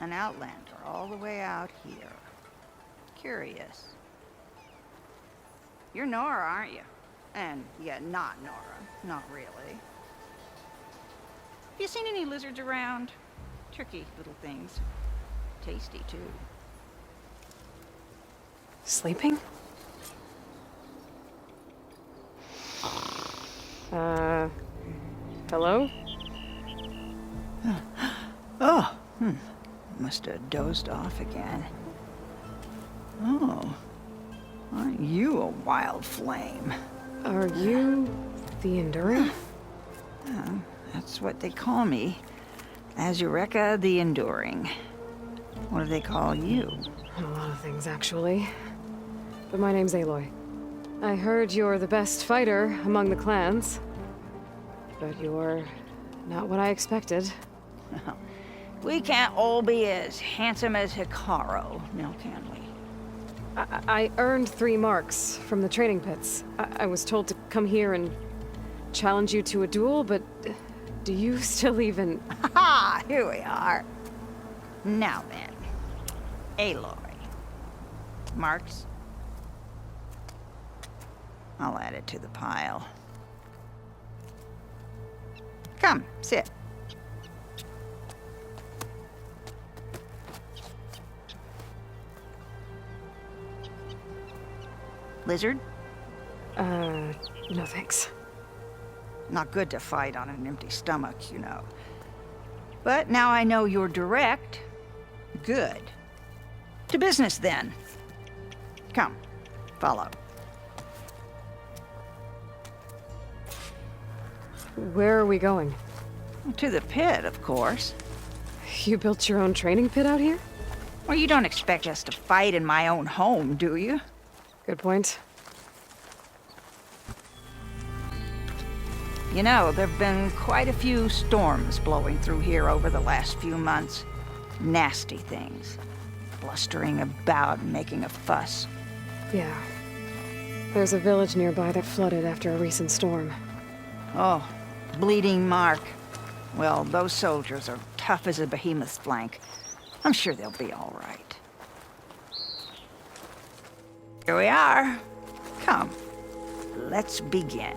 An outlander all the way out here. Curious. You're Nora, aren't you? And yeah, not Nora. Not really. You seen any lizards around? Tricky little things. Tasty, too. Sleeping? Hello? Oh, must have dozed off again. Oh, aren't you a wild flame? Are you the Enduring? That's what they call me. Azureka the Enduring. What do they call you? A lot of things, actually. But my name's Aloy. I heard you're the best fighter among the clans. But you're not what I expected. We can't all be as handsome as Hikaru, now can we? I earned 3 marks from the training pits. I was told to come here and challenge you to a duel, but do you still even... Ha! Here we are. Now then, Aloy. Marks? I'll add it to the pile. Come, sit. Lizard? No thanks. Not good to fight on an empty stomach, you know. But now I know you're direct. Good. To business, then. Come, follow. Where are we going? To the pit, of course. You built your own training pit out here? Well, you don't expect us to fight in my own home, do you? Good point. You know, there've been quite a few storms blowing through here over the last few months. Nasty things. Blustering about and making a fuss. Yeah. There's a village nearby that flooded after a recent storm. Oh, Bleeding Mark. Well, those soldiers are tough as a behemoth's flank. I'm sure they'll be all right. Here we are. Come, let's begin.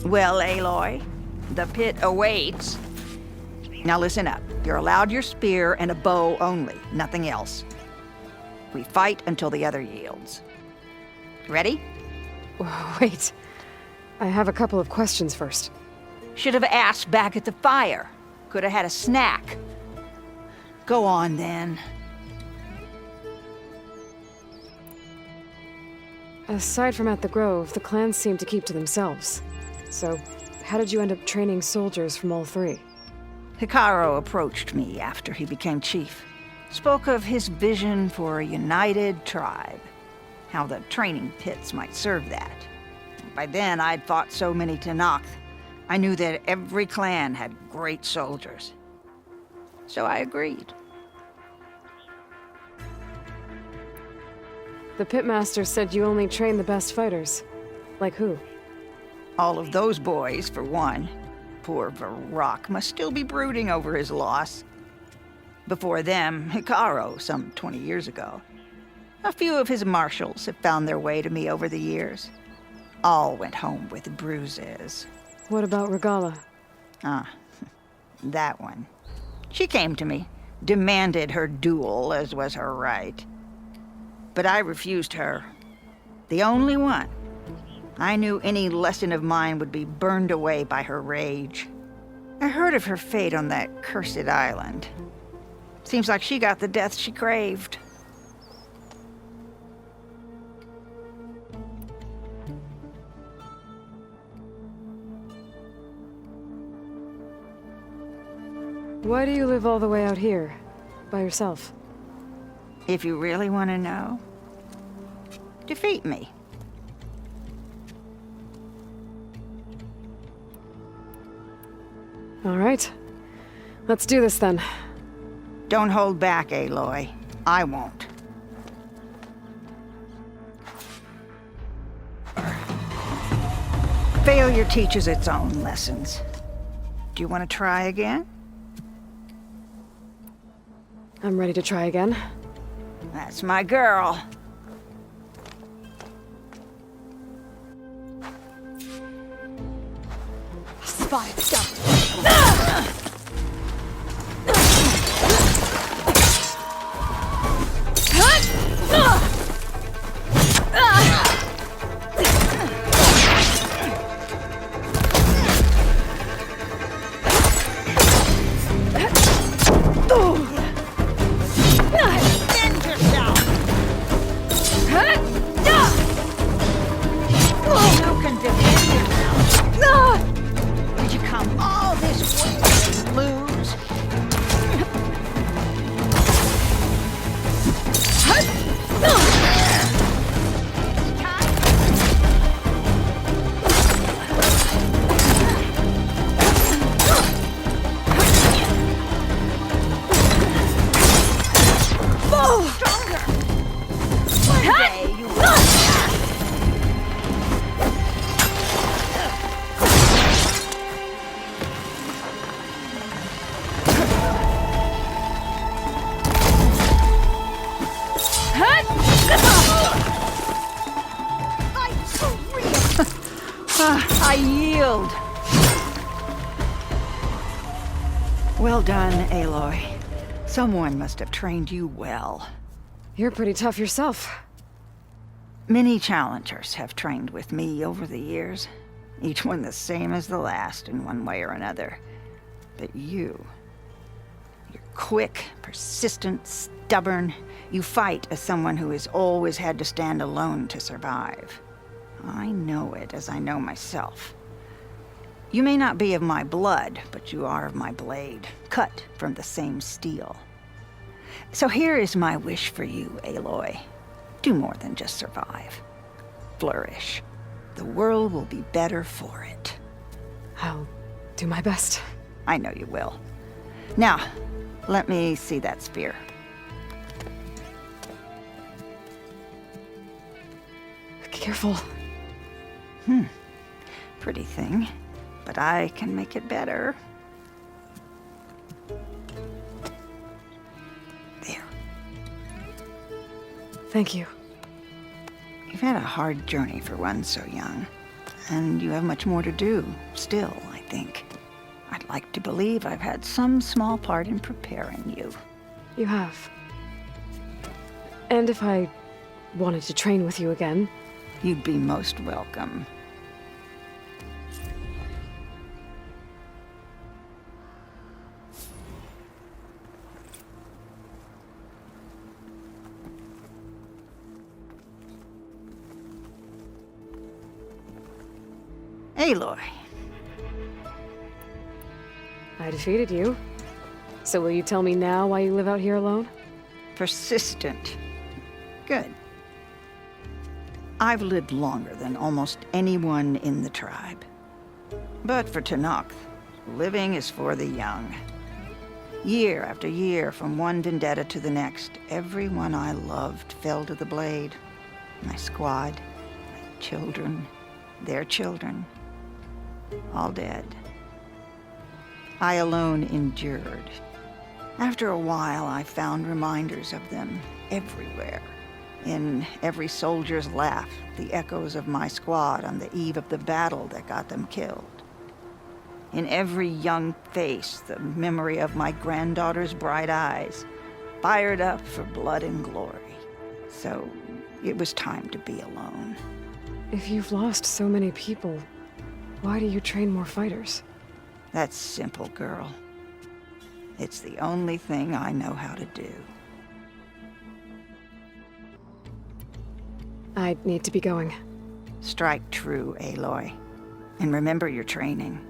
Well, Aloy, the pit awaits. Now listen up. You're allowed your spear and a bow only, nothing else. We fight until the other yields. Ready? Wait. I have a couple of questions first. Should have asked back at the fire. Could have had a snack. Go on, then. Aside from at the Grove, the clans seem to keep to themselves. So, how did you end up training soldiers from all 3? Hikaru approached me after he became chief. Spoke of his vision for a united tribe. How the training pits might serve that. By then, I'd fought so many Tenakth. I knew that every clan had great soldiers. So I agreed. The pitmaster said you only train the best fighters. Like who? All of those boys, for one. Poor Varrock must still be brooding over his loss. Before them, Hikaru, some 20 years ago. A few of his marshals have found their way to me over the years. All went home with bruises. What about Regala? Ah, that one. She came to me, demanded her duel, as was her right. But I refused her. The only one. I knew any lesson of mine would be burned away by her rage. I heard of her fate on that cursed island. Seems like she got the death she craved. Why do you live all the way out here? By yourself? If you really want to know, defeat me. All right. Let's do this then. Don't hold back, Aloy. I won't. Failure teaches its own lessons. Do you want to try again? I'm ready to try again. That's my girl. Spy, stop! Defend yourself! You can defend yourself! Did you come all this way to lose? Stronger! One day you will. Fight for real! I yield. Well done, Aloy. Someone must have trained you well. You're pretty tough yourself. Many challengers have trained with me over the years, each one the same as the last in one way or another. But you're quick, persistent, stubborn. You fight as someone who has always had to stand alone to survive. I know it as I know myself. You may not be of my blood, but you are of my blade, cut from the same steel. So here is my wish for you, Aloy. Do more than just survive. Flourish. The world will be better for it. I'll do my best. I know you will. Now, let me see that spear. Careful. Pretty thing, but I can make it better. There. Thank you. You've had a hard journey for one so young, and you have much more to do, still, I think. I'd like to believe I've had some small part in preparing you. You have. And if I wanted to train with you again, You'd be most welcome. Aloy. I defeated you. So will you tell me now why you live out here alone? Persistent. Good. I've lived longer than almost anyone in the tribe. But for Tenakth, living is for the young. Year after year, from one vendetta to the next, everyone I loved fell to the blade. My squad, my children, their children, all dead. I alone endured. After a while, I found reminders of them everywhere. In every soldier's laugh, the echoes of my squad on the eve of the battle that got them killed. In every young face, the memory of my granddaughter's bright eyes, fired up for blood and glory. So it was time to be alone. If you've lost so many people, why do you train more fighters? That's simple, girl. It's the only thing I know how to do. I need to be going. Strike true, Aloy. And remember your training.